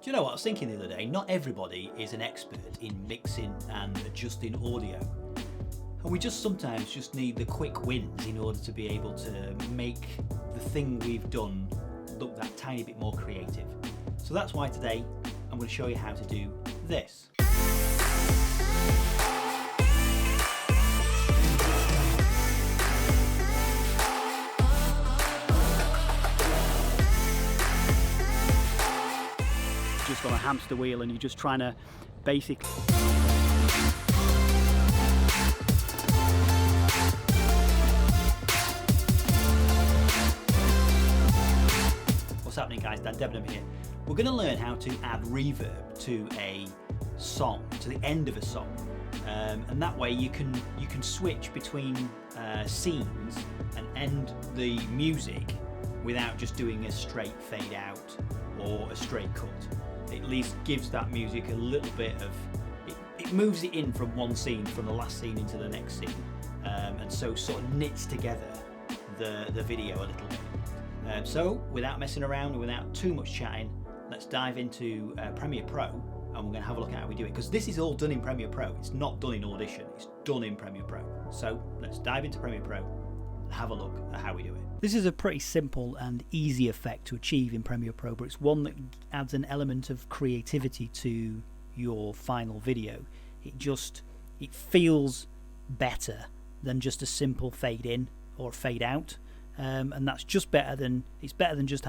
Do you know what I was thinking the other day? Not everybody is an expert in mixing and adjusting audio. And we just sometimes just need the quick wins in order to be able to make the thing we've done look that tiny bit more creative. So that's why today I'm going to show you how to do this. Just on a hamster wheel and you're just trying to basically What's happening, guys? Dan Debenham here. We're going to learn how to add reverb to a song, to the end of a song, and that way you can switch between scenes and end the music without just doing a straight fade out or a straight cut. It at least gives that music a little bit of, it moves it in from one scene, from the last scene into the next scene, and so sort of knits together the video a little bit. So without messing around and without too much chatting, let's dive into Premiere Pro and we're going to have a look at how we do it, because this is all done in Premiere Pro. It's not done in Audition, it's done in Premiere Pro. So let's dive into Premiere Pro and have a look at how we do it. This is a pretty simple and easy effect to achieve in Premiere Pro, but it's one that adds an element of creativity to your final video. It feels better than just a simple fade in or fade out, and that's just better than just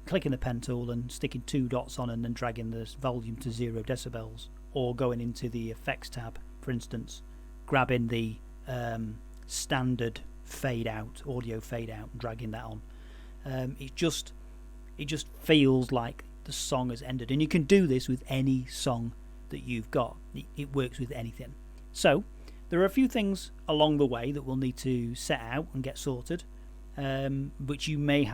clicking the pen tool and sticking 2 dots on and then dragging the volume to 0 decibels, or going into the effects tab, for instance, grabbing the standard fade out, audio fade out, and dragging that on. It just feels like the song has ended, and you can do this with any song that you've got. It works with anything. So there are a few things along the way that we'll need to set out and get sorted, which you may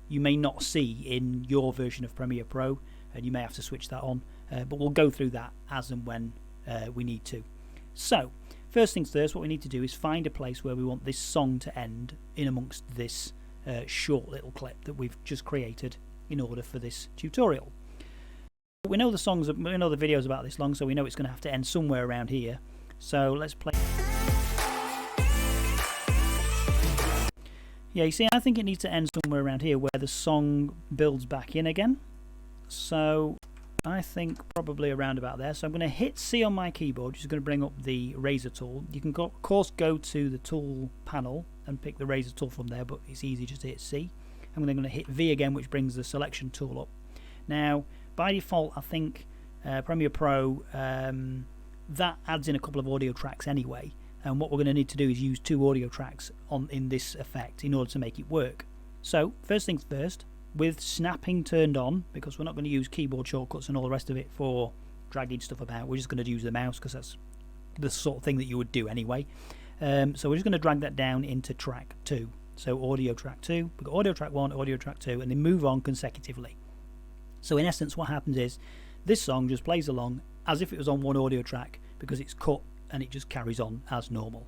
not see in your version of Premiere Pro, and you may have to switch that on, but we'll go through that as and when we need to. So first things first, what we need to do is find a place where we want this song to end in amongst this short little clip that we've just created in order for this tutorial. We know the video's about this long, so we know it's going to have to end somewhere around here. So let's play. Yeah, you see, I think it needs to end somewhere around here where the song builds back in again. So I think probably around about there. So I'm going to hit C on my keyboard, which is going to bring up the razor tool. You can of course go to the tool panel and pick the razor tool from there, but it's easy just to hit C. I'm then going to hit V again, which brings the selection tool up. Now by default, I think Premiere Pro that adds in a couple of audio tracks anyway, and what we're going to need to do is use 2 audio tracks in this effect in order to make it work. So first things first, with snapping turned on, because we're not going to use keyboard shortcuts and all the rest of it for dragging stuff about, we're just going to use the mouse because that's the sort of thing that you would do anyway. So we're just going to drag that down into track 2. So audio track 2, we've got audio track 1, audio track 2, and then move on consecutively. So in essence what happens is this song just plays along as if it was on one audio track, because it's cut and it just carries on as normal,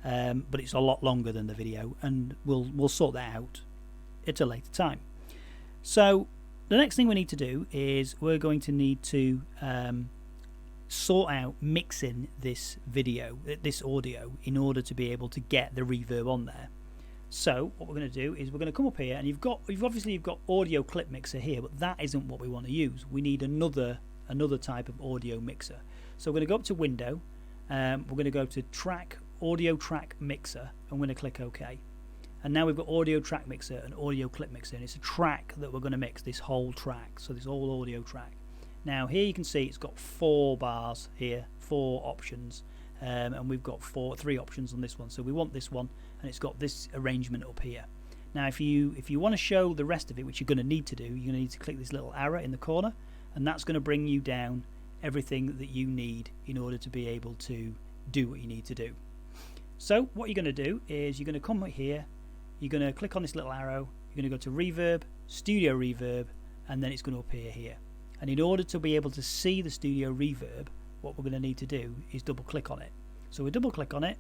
but it's a lot longer than the video, and we'll sort that out at a later time. So the next thing we need to do is we're going to need to sort out mixing this audio in order to be able to get the reverb on there. So what we're going to do is we're going to come up here, and you've obviously got audio clip mixer here, but that isn't what we want to use. We need another type of audio mixer. So we're going to go up to Window, we're going to go to Audio Track Mixer, and we're going to click OK. And now we've got Audio Track Mixer and Audio Clip Mixer, and it's a track that we're going to mix, this whole track. So this whole audio track. Now here you can see it's got 4 bars here, 4 options, and we've got 3 options on this one. So we want this one, and it's got this arrangement up here. Now if you want to show the rest of it, which you're going to need to do, you're going to need to click this little arrow in the corner, and that's going to bring you down everything that you need in order to be able to do what you need to do. So what you're going to do is you're going to come here, you're going to click on this little arrow, you're going to go to Reverb, Studio Reverb, and then it's going to appear here. And in order to be able to see the Studio Reverb, what we're going to need to do is double click on it. So we double click on it,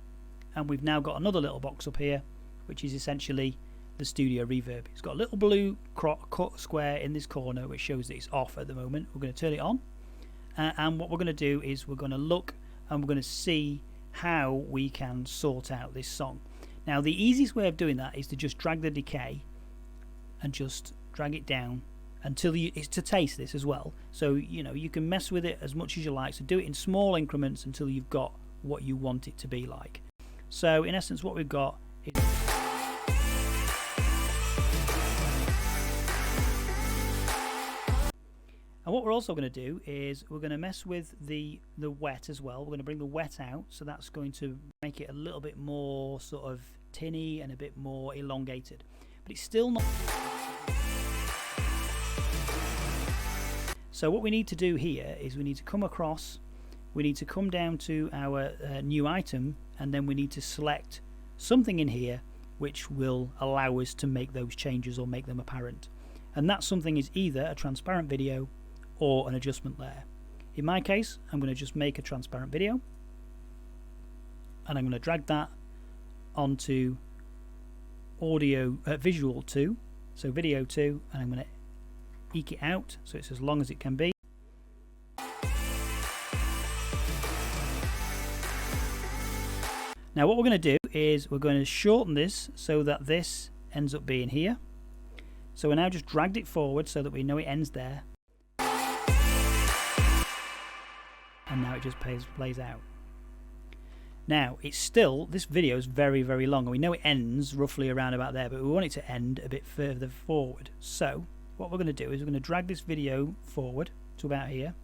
and we've now got another little box up here, which is essentially the studio reverb. It's got a little blue cut square in this corner which shows that it's off at the moment. We're going to turn it on, and what we're going to do is we're going to look and we're going to see how we can sort out this song. Now the easiest way of doing that is to just drag the decay and just drag it down until it's to taste this as well. So you can mess with it as much as you like, so do it in small increments until you've got what you want it to be like. So in essence what we've got is and what we're also going to do is we're going to mess with the wet as well. We're going to bring the wet out, so that's going to make it a little bit more sort of tinny and a bit more elongated, but it's still not. So what we need to do here is we need to come across, we need to come down to our new item, and then we need to select something in here which will allow us to make those changes or make them apparent, and that something is either a transparent video or an adjustment layer. In my case, I'm going to just make a transparent video, and I'm going to drag that onto visual 2, so video 2, and I'm going to eke it out so it's as long as it can be. Now what we're going to do is we're going to shorten this so that this ends up being here. So we're now just dragged it forward so that we know it ends there. And now it just plays out. Now it's still, this video is very, very long, and we know it ends roughly around about there, but we want it to end a bit further forward. So what we're going to do is we're going to drag this video forward to about here.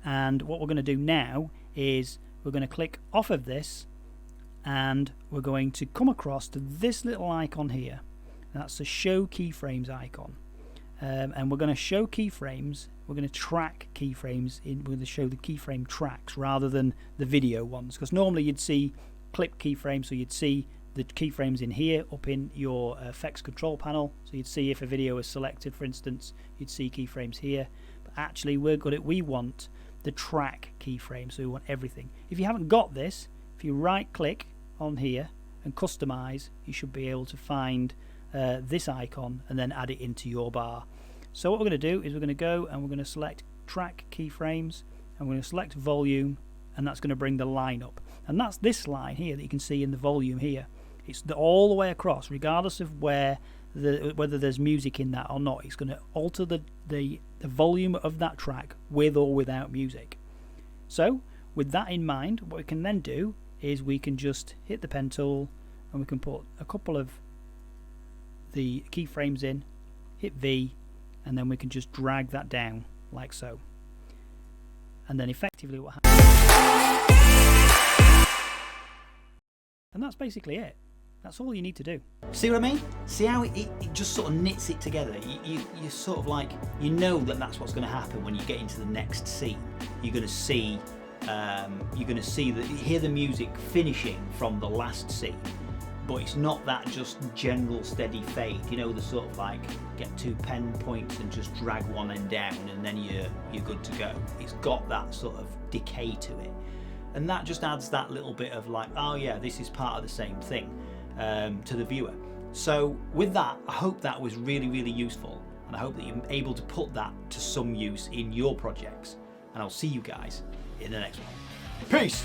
And what we're going to do now is we're going to click off of this, and we're going to come across to this little icon here. That's the show keyframes icon. And we're going to show keyframes, we're going to track keyframes, we're going to show the keyframe tracks rather than the video ones, because normally you'd see clip keyframes, so you'd see the keyframes in here up in your effects control panel, so you'd see if a video is selected, for instance, you'd see keyframes here, but actually we want the track keyframe, so we want everything. If you haven't got this, if you right click on here and customize, you should be able to find this icon and then add it into your bar. So what we're going to do is we're going to go and we're going to select track keyframes, and we're going to select volume, and that's going to bring the line up, and that's this line here that you can see in the volume here. It's all the way across, regardless of whether there's music in that or not. It's going to alter the volume of that track with or without music. So with that in mind, what we can then do is we can just hit the pen tool, and we can put a couple of the keyframes in, hit V, and then we can just drag that down like so. And then effectively what happens, and that's basically it. That's all you need to do. See what I mean? See how it just sort of knits it together? You sort of like, you know that's what's going to happen when you get into the next scene. You're going to see hear the music finishing from the last scene, but it's not that just general steady fade. You know, the sort of like get 2 pen points and just drag one end down and then you're good to go. It's got that sort of decay to it, and that just adds that little bit of like, oh yeah, this is part of the same thing to the viewer. So with that, I hope that was really, really useful, and I hope that you're able to put that to some use in your projects, and I'll see you guys in the next one. Peace!